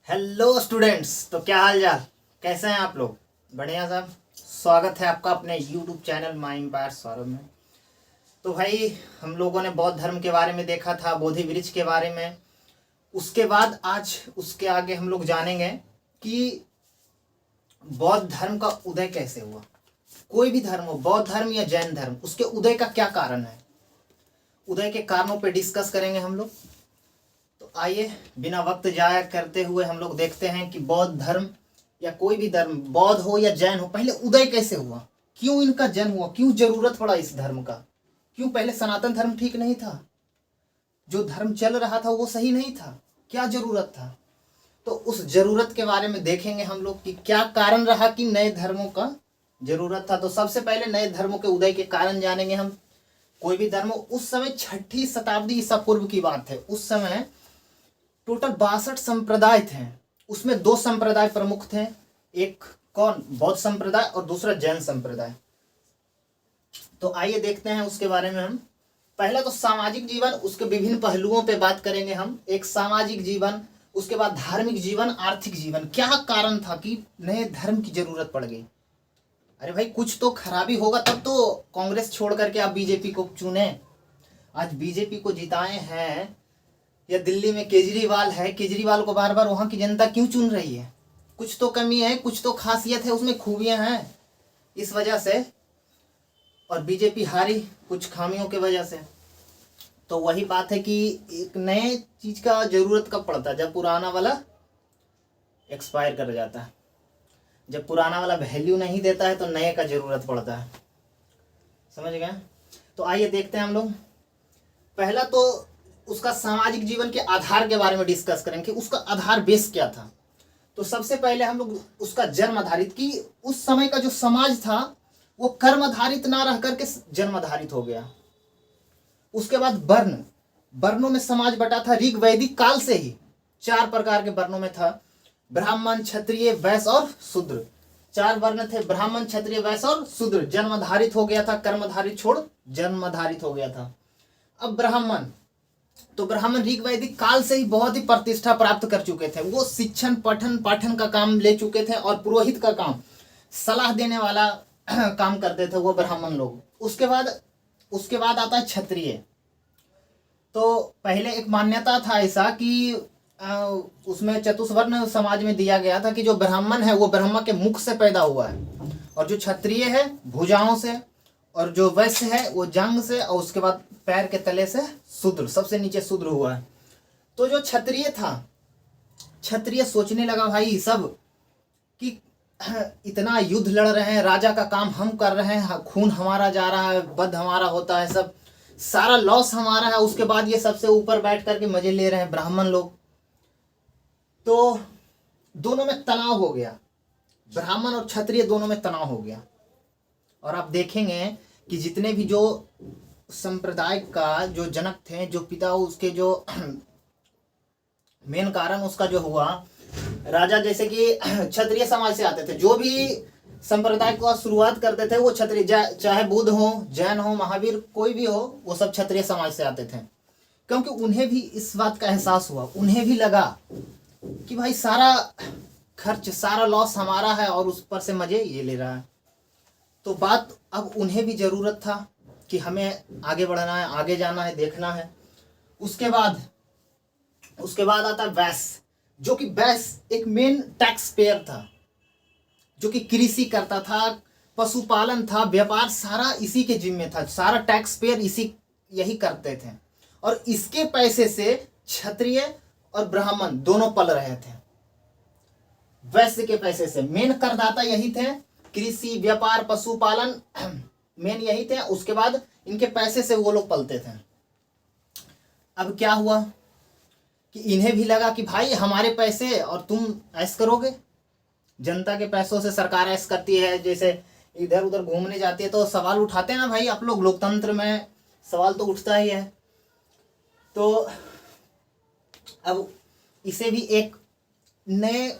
Hello students, तो क्या हाल चाल, कैसे हैं आप लोग? बढ़िया साहब। स्वागत है आपका अपने YouTube channel My Empire Saurabh में। तो भाई, हम लोगों ने बौद्ध धर्म के बारे में देखा था, बोधि वृक्ष के बारे में। उसके बाद आज उसके आगे हम लोग जानेंगे कि बौद्ध धर्म का उदय कैसे हुआ। कोई भी धर्म हो, बौद्ध धर्म या जैन धर्म, उसके उदय का क्या कारण है, उदय के कारणों पे डिस्कस करेंगे हम लोग। तो आइए बिना वक्त जाया करते हुए हम लोग देखते हैं कि बौद्ध धर्म या कोई भी धर्म, बौद्ध हो या जैन हो, पहले उदय कैसे हुआ, क्यों इनका जन्म हुआ, क्यों जरूरत पड़ा इस धर्म का, क्यों पहले सनातन धर्म ठीक नहीं था, जो धर्म चल रहा था वो सही नहीं था, क्या जरूरत था। तो उस जरूरत के बारे में देखेंगे हम लोग कि क्या कारण रहा कि नए धर्मों का जरूरत था। तो सबसे पहले नए धर्मों के उदय के कारण जानेंगे हम। कोई भी धर्म, उस समय 6ठी शताब्दी ईसा पूर्व की बात है। उस समय टोटल 62 संप्रदाय थे। उसमें 2 संप्रदाय प्रमुख थे, एक कौन, बौद्ध संप्रदाय, और दूसरा जैन संप्रदाय। तो आइए देखते हैं उसके बारे में हम। पहला तो सामाजिक जीवन, उसके विभिन्न पहलुओं पे बात करेंगे हम। एक सामाजिक जीवन, उसके बाद धार्मिक जीवन, आर्थिक जीवन। क्या कारण था कि नए धर्म की जरूरत पड़ गई। अरे भाई, कुछ तो खराबी होगा तब तो कांग्रेस छोड़ करके आप बीजेपी को चुने। आज बीजेपी को जिताए हैं, या दिल्ली में केजरीवाल है, केजरीवाल को बार बार वहां की जनता क्यों चुन रही है? कुछ तो कमी है, कुछ तो खासियत है, उसमें खूबियां हैं, इस वजह से। और बीजेपी हारी कुछ खामियों के वजह से। तो वही बात है कि एक नए चीज का जरूरत कब पड़ता है, जब पुराना वाला एक्सपायर कर जाता है, जब पुराना वाला वैल्यू नहीं देता है तो नए का जरूरत पड़ता है। समझ गए? तो आइए देखते हैं हम लोग। पहला तो उसका सामाजिक जीवन के आधार के बारे में डिस्कस करेंगे कि उसका आधार बेस क्या था। तो सबसे पहले हम लोग उसका जन्म आधारित, कि उस समय का जो समाज था वो कर्म आधारित ना रह करके जन्म आधारित हो गया। उसके बाद वर्ण, वर्णों में समाज बटा था ऋग वैदिक काल से ही। 4 प्रकार के वर्णों में था, ब्राह्मण, क्षत्रिय, वैश्य और शूद्र। 4 वर्ण थे, ब्राह्मण, क्षत्रिय, वैश्य और शूद्र। जन्म आधारित हो गया था, कर्म आधारित छोड़ जन्म आधारित हो गया था। अब ब्राह्मण, तो ब्राह्मण ऋग वैदिक काल से ही बहुत ही प्रतिष्ठा प्राप्त कर चुके थे। वो शिक्षण, पठन पाठन का काम ले चुके थे, और पुरोहित का काम, सलाह देने वाला काम करते थे वो ब्राह्मण लोग। उसके बाद आता है क्षत्रिय। तो पहले एक मान्यता था ऐसा कि उसमें चतुष्वर्ण समाज में दिया गया था कि जो ब्राह्मण है वो ब्रह्मा के मुख से पैदा हुआ है, और जो क्षत्रिय है भुजाओं से, और जो वैश्य है वो जंग से, और उसके बाद पैर के तले से शूद्र, सबसे नीचे शूद्र हुआ है। तो जो क्षत्रिय था, क्षत्रिय सोचने लगा भाई सब कि इतना युद्ध लड़ रहे हैं, राजा का काम हम कर रहे हैं, खून हमारा जा रहा है, वध हमारा होता है, सब सारा लॉस हमारा है, उसके बाद ये सबसे ऊपर बैठ करके मजे ले रहे हैं ब्राह्मण लोग। तो दोनों में तनाव हो गया, ब्राह्मण और क्षत्रिय दोनों में तनाव हो गया। और आप देखेंगे कि जितने भी जो संप्रदाय का जो जनक थे, जो पिता, उसके जो मेन कारण उसका जो हुआ, राजा जैसे कि क्षत्रिय समाज से आते थे। जो भी संप्रदाय को शुरुआत करते थे वो क्षत्रिय, चाहे बुद्ध हो, जैन हो, महावीर, कोई भी हो, वो सब क्षत्रिय समाज से आते थे। क्योंकि उन्हें भी इस बात का एहसास हुआ, उन्हें भी लगा कि भाई सारा खर्च, सारा लॉस हमारा है, और उस पर से मजे ये ले रहा है। तो बात अब उन्हें भी जरूरत था कि हमें आगे बढ़ना है, आगे जाना है, देखना है। उसके बाद आता है वैश्य, जो कि वैश्य एक मेन टैक्स पेयर था, जो कि कृषि करता था, पशुपालन था, व्यापार सारा इसी के जिम्मे था, सारा टैक्स पेयर यही करते थे। और इसके पैसे से क्षत्रिय और ब्राह्मण दोनों पल रहे थे। वैश्य के पैसे से मेन करदाता यही थे, कृषि, व्यापार, पशुपालन मेन यही थे। उसके बाद इनके पैसे से वो लोग पलते थे। अब क्या हुआ कि इन्हें भी लगा कि भाई हमारे पैसे और तुम ऐश करोगे। जनता के पैसों से सरकार ऐश करती है, जैसे इधर उधर घूमने जाती है तो सवाल उठाते हैं ना भाई, आप लोग, लोकतंत्र में सवाल तो उठता ही है। तो अब इसे भी एक नए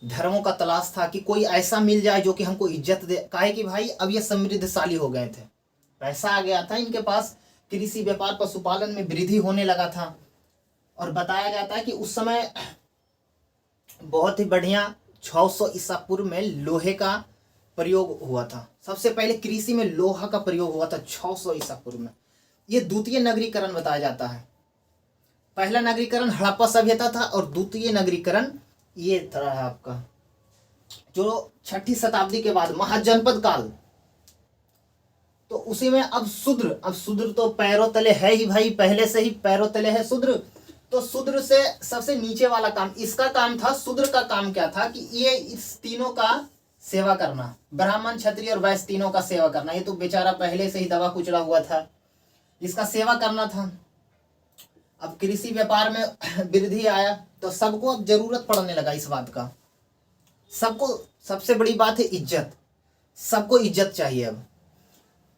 धर्मों का तलाश था कि कोई ऐसा मिल जाए जो कि हमको इज्जत दे। काहे कि भाई अब ये समृद्धशाली हो गए थे, पैसा आ गया था इनके पास, कृषि, व्यापार, पशुपालन में वृद्धि होने लगा था। और बताया जाता है कि उस समय बहुत ही बढ़िया 600 ईसा पूर्व में लोहे का प्रयोग हुआ था। सबसे पहले कृषि में लोहा का प्रयोग हुआ था 600 ईसा पूर्व में। ये द्वितीय नगरीकरण बताया जाता है। पहला नगरीकरण हड़प्पा सभ्यता था और द्वितीय नगरीकरण ये था आपका जो 6ठी शताब्दी के बाद महाजनपद काल। तो उसी में अब शूद्र तो पैरों तले है ही भाई, पहले से ही पैरों तले है शूद्र। तो शूद्र से सबसे नीचे वाला काम इसका काम था। शूद्र का काम क्या था कि ये इस तीनों का सेवा करना, ब्राह्मण क्षत्रिय और वैश्य तीनों का सेवा करना। ये तो बेचारा पहले से ही दबा कुचला हुआ था, इसका सेवा करना था। अब कृषि व्यापार में वृद्धि आया तो सबको अब जरूरत पड़ने लगा इस बात का। सबको सबसे बड़ी बात है इज्जत, सबको इज्जत चाहिए अब।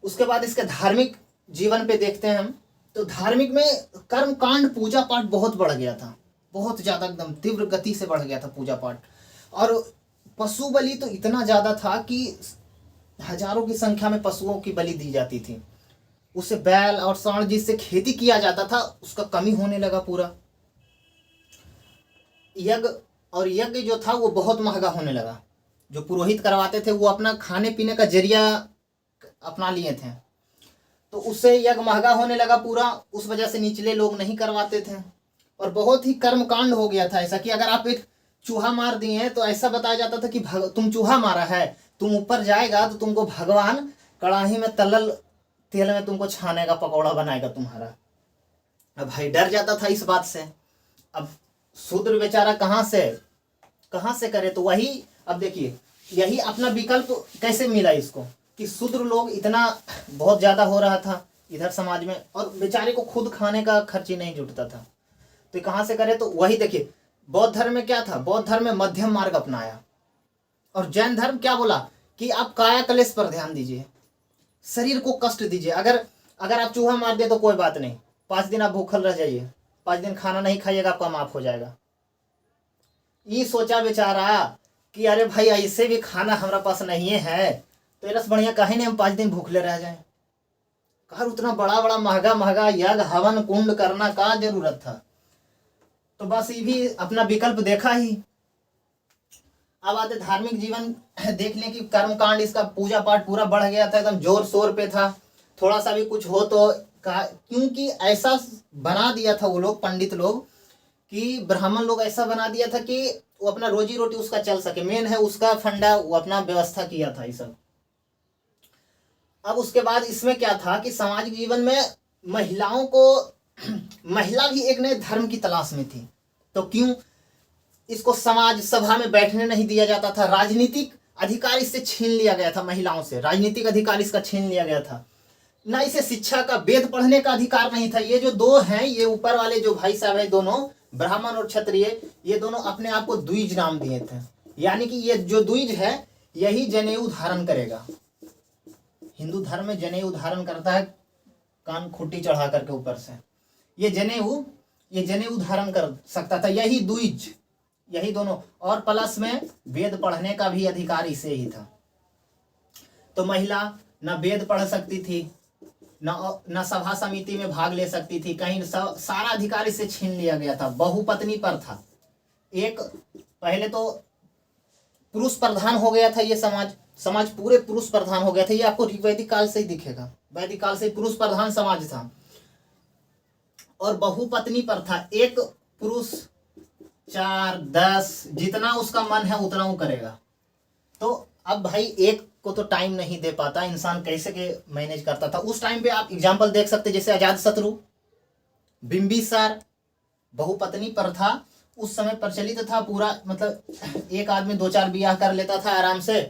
उसके बाद इसके धार्मिक जीवन पे देखते हैं हम, तो धार्मिक में कर्म कांड पूजा पाठ बहुत बढ़ गया था, बहुत ज़्यादा एकदम तीव्र गति से बढ़ गया था पूजा पाठ। और पशु बलि तो इतना ज़्यादा था कि हजारों की संख्या में पशुओं की बलि दी जाती थी। उससे बैल और सांड जिससे खेती किया जाता था उसका कमी होने लगा पूरा। यज्ञ जो था वो बहुत महंगा होने लगा। जो पुरोहित करवाते थे वो अपना खाने पीने का जरिया अपना लिए थे, तो उससे यज्ञ महंगा होने लगा पूरा। उस वजह से निचले लोग नहीं करवाते थे और बहुत ही कर्मकांड हो गया था ऐसा कि अगर आप एक चूहा मार दिए तो ऐसा बताया जाता था कि तुम चूहा मारा है, तुम ऊपर जाएगा तो तुमको भगवान कड़ाही में तलल तेल में तुमको छाने का पकौड़ा बनाएगा तुम्हारा। अब भाई डर जाता था इस बात से। अब शूद्र बेचारा कहाँ से करे, तो वही अब देखिए यही अपना विकल्प कैसे मिला इसको कि शूद्र लोग इतना बहुत ज़्यादा हो रहा था इधर समाज में और बेचारे को खुद खाने का खर्च ही नहीं जुटता था, तो कहाँ से करे। तो वही देखिए बौद्ध धर्म में क्या था, बौद्ध धर्म में मध्यम मार्ग अपनाया। और जैन धर्म क्या बोला कि आप काया कलेश पर ध्यान दीजिए, शरीर को कष्ट दीजिए। अगर आप चूहा मार दे तो कोई बात नहीं, 5 दिन आप भूखल रह जाइए, 5 दिन खाना नहीं खाइएगा, आपका माफ हो जाएगा। ये सोचा बेचारा कि अरे भाई ऐसे भी खाना हमारा पास नहीं है तो रस बढ़िया कहीं नहीं हम 5 दिन भूखले रह जाएं। कहा उतना बड़ा महंगा यज्ञ हवन कुंड करना का जरूरत था। तो बस ये भी अपना विकल्प देखा ही। अब आते धार्मिक जीवन देख लें कि कर्मकांड इसका पूजा पाठ पूरा बढ़ गया था, एकदम जोर शोर पे था। थोड़ा सा भी कुछ हो तो क्योंकि ऐसा बना दिया था वो लोग पंडित लोग कि ब्राह्मण लोग ऐसा बना दिया था कि वो अपना रोजी रोटी उसका चल सके, मेन है उसका फंडा, वो अपना व्यवस्था किया था ये सब। अब उसके बाद इसमें क्या था कि सामाजिक जीवन में महिलाओं को महिला भी एक नए धर्म की तलाश में थी। तो क्यों इसको समाज सभा में बैठने नहीं दिया जाता था, राजनीतिक अधिकार इससे छीन लिया गया था, महिलाओं से राजनीतिक अधिकार इसका छीन लिया गया था। ना इसे शिक्षा का वेद पढ़ने का अधिकार नहीं था। ये जो दो हैं, ये ऊपर वाले जो भाई साहब हैं दोनों, ब्राह्मण और क्षत्रिय, ये दोनों अपने आप को द्विज नाम दिए थे। यानी कि ये जो द्विज है यही जनेऊ धारण करेगा। हिंदू धर्म में जनेऊ धारण करता है कान खुट्टी चढ़ा करके ऊपर से, ये जनेऊ धारण कर सकता था, यही द्विज, यही दोनों। और प्लस में वेद पढ़ने का भी अधिकार इसे ही था। तो महिला न वेद पढ़ सकती थी, न सभा समिति में भाग ले सकती थी, कहीं सारा अधिकार इससे छीन लिया गया था। बहुपत्नी पर था। एक पहले तो पुरुष प्रधान हो गया था ये समाज पूरे पुरुष प्रधान हो गया था। ये आपको वैदिक काल से ही दिखेगा, वैदिक काल से पुरुष प्रधान समाज था। और बहुपत्नी पर था, एक पुरुष 4, 10 जितना उसका मन है उतना वो करेगा। तो अब भाई एक को तो टाइम नहीं दे पाता इंसान, कैसे के मैनेज करता था। उस टाइम पे आप एग्जाम्पल देख सकते, जैसे अजातशत्रु, बिंबिसार, बहुपत्नी प्रथा उस समय प्रचलित था पूरा। मतलब एक आदमी 2-4 ब्याह कर लेता था आराम से,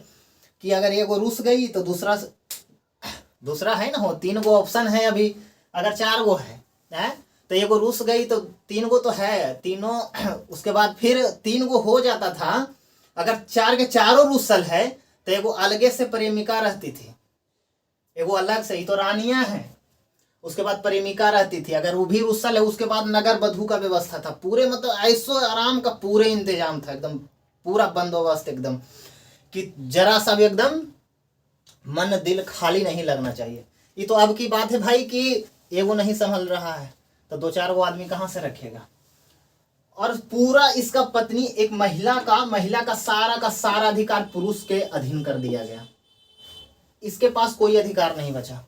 कि अगर एक वो रुस गई तो दूसरा है ना, हो 3 गो ऑप्शन है अभी। अगर 4 गो है तो एक गो रुस गई तो 3 गो तो है, तीनों उसके बाद फिर 3 गो हो जाता था। अगर 4 के चारों रुसल है तो एगो अलगे से प्रेमिका रहती थी, एगो अलग से ही तो रानियां हैं, उसके बाद प्रेमिका रहती थी। अगर वो भी रुसल है उसके बाद नगर बधू का व्यवस्था था पूरे, मतलब ऐसो आराम का पूरे इंतजाम था, एकदम पूरा बंदोबस्त एकदम, कि जरा सा भी एकदम मन दिल खाली नहीं लगना चाहिए। ये तो अब की बात है भाई कि एगो नहीं संभल रहा है तो 2-4 गो आदमी कहाँ से रखेगा। और पूरा इसका पत्नी एक महिला का सारा अधिकार पुरुष के अधीन कर दिया गया। इसके पास कोई अधिकार नहीं बचा।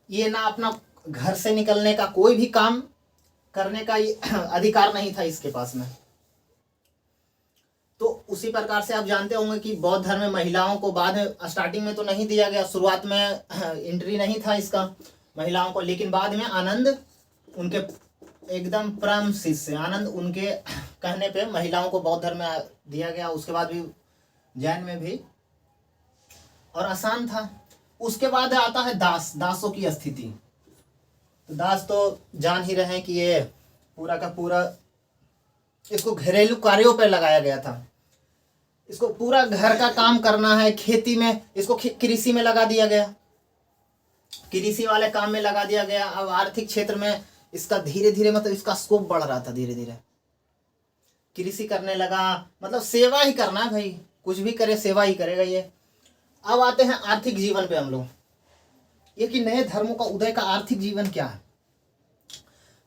ये ना अपना घर से निकलने का, कोई भी काम करने का अधिकार नहीं था इसके पास में। तो उसी प्रकार से आप जानते होंगे कि बौद्ध धर्म में महिलाओं को बाद में, स्टार्टिंग में तो नहीं दिया गया, शुरुआत में एंट्री नहीं था इसका महिलाओं को, लेकिन बाद में आनंद उनके एकदम परम शिष्य आनंद उनके कहने पे महिलाओं को बौद्ध धर्म में दिया गया। उसके बाद भी जैन में भी, और आसान था। उसके बाद आता है दासों की स्थिति। तो दास तो जान ही रहे हैं कि ये पूरा का पूरा इसको घरेलू कार्यों पर लगाया गया था। इसको पूरा घर का काम करना है, खेती में, इसको कृषि में लगा दिया गया, कृषि वाले काम में लगा दिया गया। अब आर्थिक क्षेत्र में इसका धीरे धीरे मतलब इसका स्कोप बढ़ रहा था, धीरे धीरे कृषि करने लगा, मतलब सेवा ही करना है भाई, कुछ भी करे सेवा ही करेगा ये। अब आते हैं आर्थिक जीवन पे हम लोग, ये कि नए धर्मों का उदय का आर्थिक जीवन क्या है।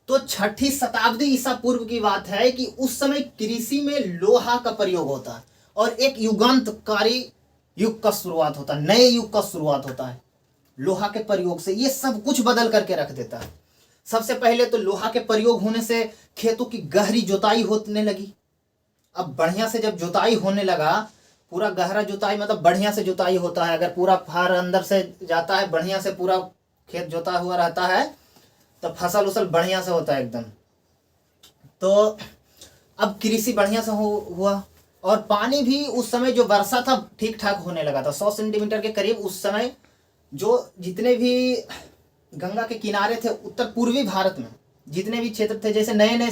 तो 6ठी शताब्दी ईसा पूर्व की बात है कि उस समय कृषि में लोहा का प्रयोग होता है और एक युगांतकारी युग का शुरुआत होता है, नए युग का शुरुआत होता है। लोहा के प्रयोग से ये सब कुछ बदल करके रख देता है। सबसे पहले तो लोहा के प्रयोग होने से खेतों की गहरी जुताई होने लगी। अब बढ़िया से जब जुताई होने लगा, पूरा गहरा जुताई मतलब बढ़िया से जुताई होता है, अगर पूरा फार अंदर से जाता है, बढ़िया से पूरा खेत जोता हुआ रहता है, तो फसल उसल बढ़िया से होता है एकदम। तो अब कृषि बढ़िया से हुआ, और पानी भी उस समय जो वर्षा था ठीक ठाक होने लगा था, 100 सेंटीमीटर के करीब। उस समय जो जितने भी गंगा के किनारे थे उत्तर पूर्वी भारत में, जितने भी क्षेत्र थे, जैसे नए नए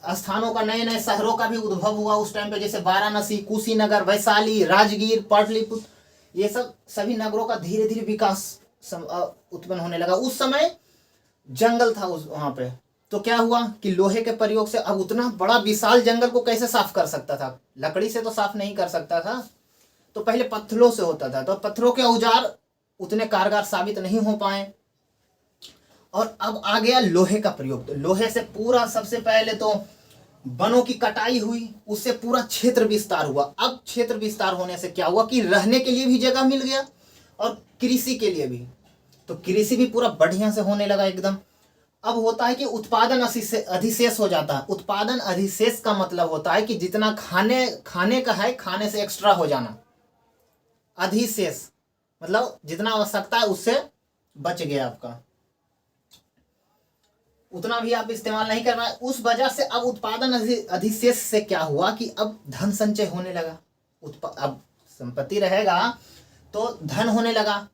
स्थानों का, नए नए शहरों का भी उद्भव हुआ उस टाइम पे, जैसे वाराणसी, कुशीनगर, वैशाली, राजगीर, पाटलिपुत्र, ये सब सभी नगरों का धीरे धीरे विकास उत्पन्न होने लगा। उस समय जंगल था वहां पे, तो क्या हुआ कि लोहे के प्रयोग से अब उतना बड़ा विशाल जंगल को कैसे साफ कर सकता था, लकड़ी से तो साफ नहीं कर सकता था, तो पहले पत्थरों से होता था। तो पत्थरों के औजार उतने कारगर साबित नहीं हो पाए, और अब आ गया लोहे का प्रयोग। तो लोहे से पूरा सबसे पहले तो वनों की कटाई हुई, उससे पूरा क्षेत्र विस्तार हुआ। अब क्षेत्र विस्तार होने से क्या हुआ कि रहने के लिए भी जगह मिल गया और कृषि के लिए भी, तो कृषि भी पूरा बढ़िया से होने लगा एकदम। अब होता है कि उत्पादन अधिशेष हो जाता है। उत्पादन अधिशेष का मतलब होता है कि जितना खाने का है, खाने से एक्स्ट्रा हो जाना। अधिशेष मतलब जितना आवश्यकता है उससे बच गया आपका, उतना भी आप इस्तेमाल नहीं करना है। उस वजह से अब उत्पादन अधिशेष से क्या हुआ कि अब धन संचय होने लगा। अब संपत्ति रहेगा तो धन होने लगा।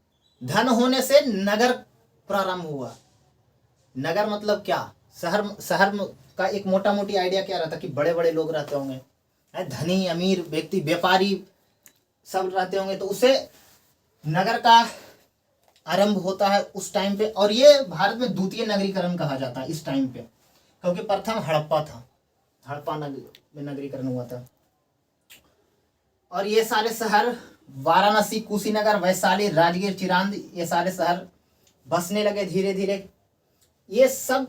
धन होने से नगर प्रारंभ हुआ। नगर मतलब क्या, शहर का एक मोटा मोटी आइडिया क्या रहता कि बड़े बड़े लोग रहते होंगे, धनी अमीर व्यक्ति, व्यापारी सब रहते होंगे, तो उसे नगर का आरंभ होता है उस टाइम पे। और ये भारत में द्वितीय नगरीकरण कहा जाता है इस टाइम पे, क्योंकि प्रथम हड़प्पा था, हड़प्पा में नगरीकरण हुआ था। और ये सारे शहर वाराणसी, कुशीनगर, वैशाली, राजगीर, चिरांद, ये सारे शहर बसने लगे धीरे धीरे। ये सब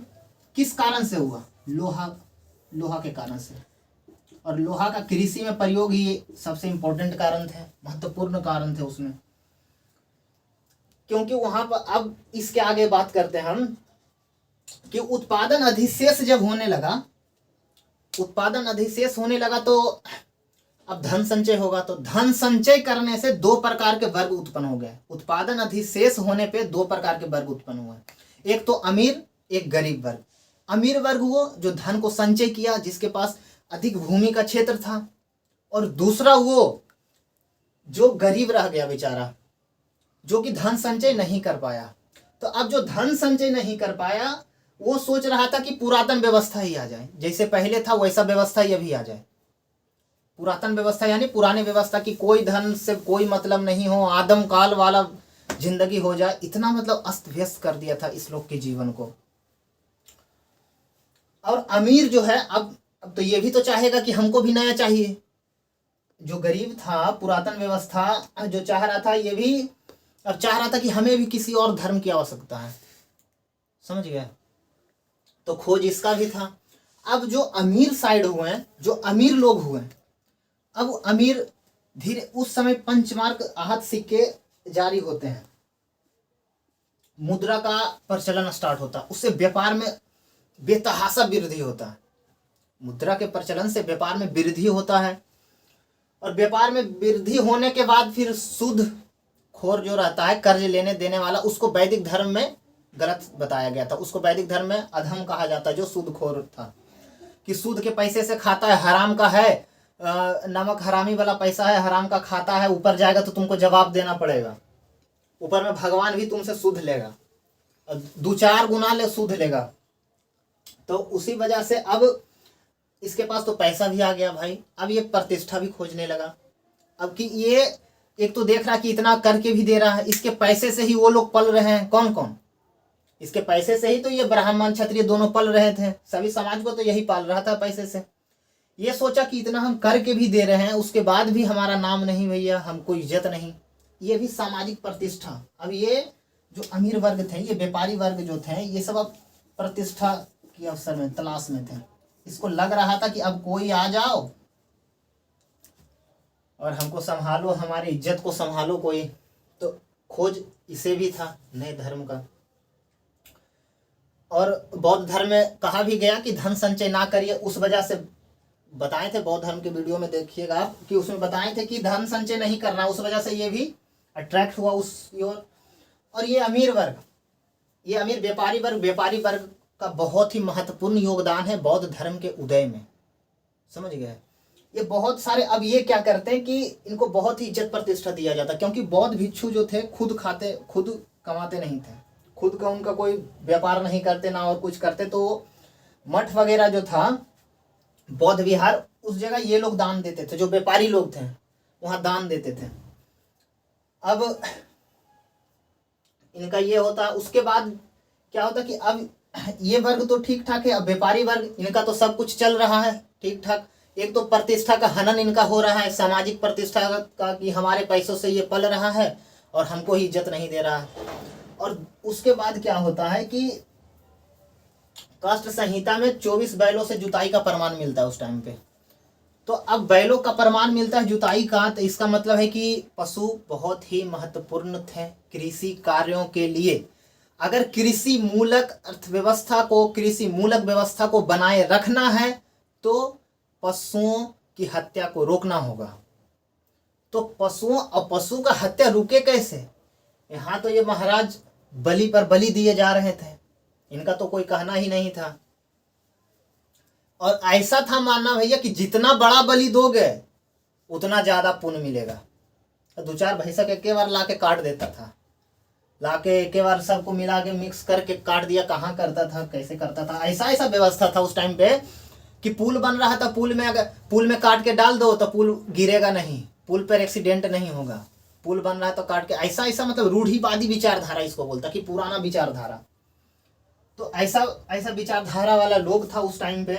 किस कारण से हुआ? लोहा के कारण से। और लोहा का कृषि में प्रयोग ही सबसे इम्पोर्टेंट कारण थे, महत्वपूर्ण कारण थे उसमें, क्योंकि वहां पर अब इसके आगे बात करते हैं हम कि उत्पादन अधिशेष जब होने लगा, उत्पादन अधिशेष होने लगा तो अब धन संचय होगा। तो धन संचय करने से दो प्रकार के वर्ग उत्पन्न हो गए। उत्पादन अधिशेष होने पे दो प्रकार के वर्ग उत्पन्न हुए, एक तो अमीर, एक गरीब वर्ग। अमीर वर्ग वो जो धन को संचय किया, जिसके पास अधिक भूमि का क्षेत्र था, और दूसरा वो जो गरीब रह गया बेचारा, जो कि धन संचय नहीं कर पाया। तो अब जो धन संचय नहीं कर पाया वो सोच रहा था कि पुरातन व्यवस्था ही आ जाए, जैसे पहले था वैसा व्यवस्था ही अभी आ जाए। पुरातन व्यवस्था यानी पुराने व्यवस्था की कोई धन से कोई मतलब नहीं हो, आदम काल वाला जिंदगी हो जाए, इतना मतलब अस्त व्यस्त कर दिया था इस लोग के जीवन को। और अमीर जो है अब तो ये भी तो चाहेगा कि हमको भी नया चाहिए। जो गरीब था, पुरातन व्यवस्था जो चाह रहा था, ये भी अब चाह रहा था कि हमें भी किसी और धर्म की आवश्यकता है। समझ गया? तो खोज इसका भी था। अब जो अमीर साइड हुए हैं, जो अमीर लोग हुए हैं, अब अमीर धीरे, उस समय पंचमार्क आहत सिक्के जारी होते हैं, मुद्रा का प्रचलन स्टार्ट होता है, उससे व्यापार में बेतहाशा वृद्धि होता है। मुद्रा के प्रचलन से व्यापार में वृद्धि होता है, और व्यापार में वृद्धि होने के बाद फिर सूद खोर जो रहता है, कर्ज लेने देने वाला, उसको वैदिक धर्म में गलत बताया गया था। उसको वैदिक धर्म में अधम कहा जाता है, जो सूद खोर था, कि सूद के पैसे से खाता है, हराम का है, नमक हरामी वाला पैसा है, हराम का खाता है, ऊपर जाएगा तो तुमको जवाब देना पड़ेगा, ऊपर में भगवान भी तुमसे सूद लेगा, 2-4 गुना ले सूद लेगा। तो उसी वजह से अब इसके पास तो पैसा भी आ गया भाई, अब ये प्रतिष्ठा भी खोजने लगा। अब कि ये एक तो देख रहा कि इतना करके भी दे रहा है, इसके पैसे से ही वो लोग पल रहे हैं। कौन कौन? इसके पैसे से ही तो ये ब्राह्मण क्षत्रिय दोनों पल रहे थे, सभी समाज को तो यही पाल रहा था पैसे से। ये सोचा कि इतना हम करके भी दे रहे हैं, उसके बाद भी हमारा नाम नहीं भैया, हमको इज्जत नहीं, ये भी सामाजिक प्रतिष्ठा। अब ये जो अमीर वर्ग थे, ये व्यापारी वर्ग जो थे, ये सब अब प्रतिष्ठा के अवसर में तलाश में थे। इसको लग रहा था कि अब कोई आ जाओ और हमको संभालो, हमारी इज्जत को संभालो कोई। तो खोज इसे भी था नए धर्म का। और बौद्ध धर्म में कहा भी गया कि धन संचय ना करिए, उस वजह से बताए थे बौद्ध धर्म के वीडियो में, देखिएगा आप, कि उसमें बताए थे कि धन संचय नहीं करना, उस वजह से ये भी अट्रैक्ट हुआ उस ओर। और ये अमीर वर्ग, ये अमीर व्यापारी वर्ग का बहुत ही महत्वपूर्ण योगदान है बौद्ध धर्म के उदय में, समझ गए। ये बहुत सारे, अब ये क्या करते हैं कि इनको बहुत ही इज्जत प्रतिष्ठा दिया जाता, क्योंकि बौद्ध भिक्षु जो थे खुद खाते, खुद कमाते नहीं थे, खुद का उनका कोई व्यापार नहीं करते ना और कुछ करते। तो मठ वगैरह जो था, बौद्ध विहार, उस जगह ये लोग दान देते थे, जो व्यापारी लोग थे वहाँ दान देते थे। अब इनका ये होता, उसके बाद क्या होता कि अब ये वर्ग तो ठीक ठाक है, अब व्यापारी वर्ग, इनका तो सब कुछ चल रहा है ठीक ठाक। एक तो प्रतिष्ठा का हनन इनका हो रहा है, सामाजिक प्रतिष्ठा का, कि हमारे पैसों से ये पल रहा है और हमको ही इज्जत नहीं दे रहा है। और उसके बाद क्या होता है कि काष्ठ संहिता में 24 बैलों से जुताई का प्रमाण मिलता है उस टाइम पे। तो अब बैलों का प्रमाण मिलता है जुताई का, तो इसका मतलब है कि पशु बहुत ही महत्वपूर्ण थे कृषि कार्यों के लिए। अगर कृषि मूलक अर्थव्यवस्था को, कृषि मूलक व्यवस्था को बनाए रखना है तो पशुओं की हत्या को रोकना होगा। तो पशुओं, और पशु का हत्या रुके कैसे? यहाँ तो ये महाराज बलि पर बलि दिए जा रहे थे, इनका तो कोई कहना ही नहीं था। और ऐसा था मानना भैया कि जितना बड़ा बलि दोगे उतना ज्यादा पुण्य मिलेगा। तो 2-4 भैंसा के एक बार ला के काट देता था, लाके एक बार सबको मिला के मिक्स करके काट दिया। कहाँ करता था, कैसे करता था? ऐसा व्यवस्था था उस टाइम पे कि पुल बन रहा था, पुल में अगर पुल में काट के डाल दो तो पुल गिरेगा नहीं, पुल पर एक्सीडेंट नहीं होगा। पुल बन रहा है तो काट के, ऐसा मतलब रूढ़िवादी विचारधारा इसको बोलता, कि पुराना विचारधारा। तो ऐसा विचारधारा वाला लोग था उस टाइम पे।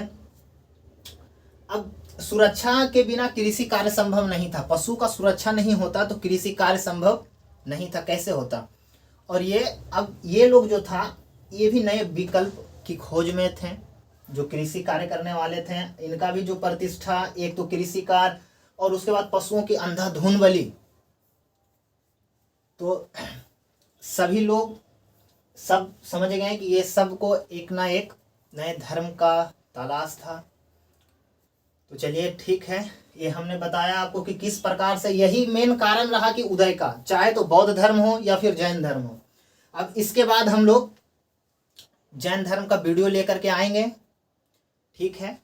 अब सुरक्षा के बिना कृषि कार्य संभव नहीं था, पशु का सुरक्षा नहीं होता तो कृषि कार्य संभव नहीं था, कैसे होता? और ये, अब ये लोग जो था, ये भी नए विकल्प की खोज में थे, जो कृषि कार्य करने वाले थे। इनका भी जो प्रतिष्ठा, एक तो कृषि कार्य और उसके बाद पशुओं की अंधाधुंध बलि। तो सभी लोग सब समझ गए कि ये सबको एक ना एक नए धर्म का तलाश था। तो चलिए ठीक है, ये हमने बताया आपको कि किस प्रकार से, यही मेन कारण रहा कि उदय का, चाहे तो बौद्ध धर्म हो या फिर जैन धर्म हो। अब इसके बाद हम लोग जैन धर्म का वीडियो लेकर के आएंगे, ठीक है।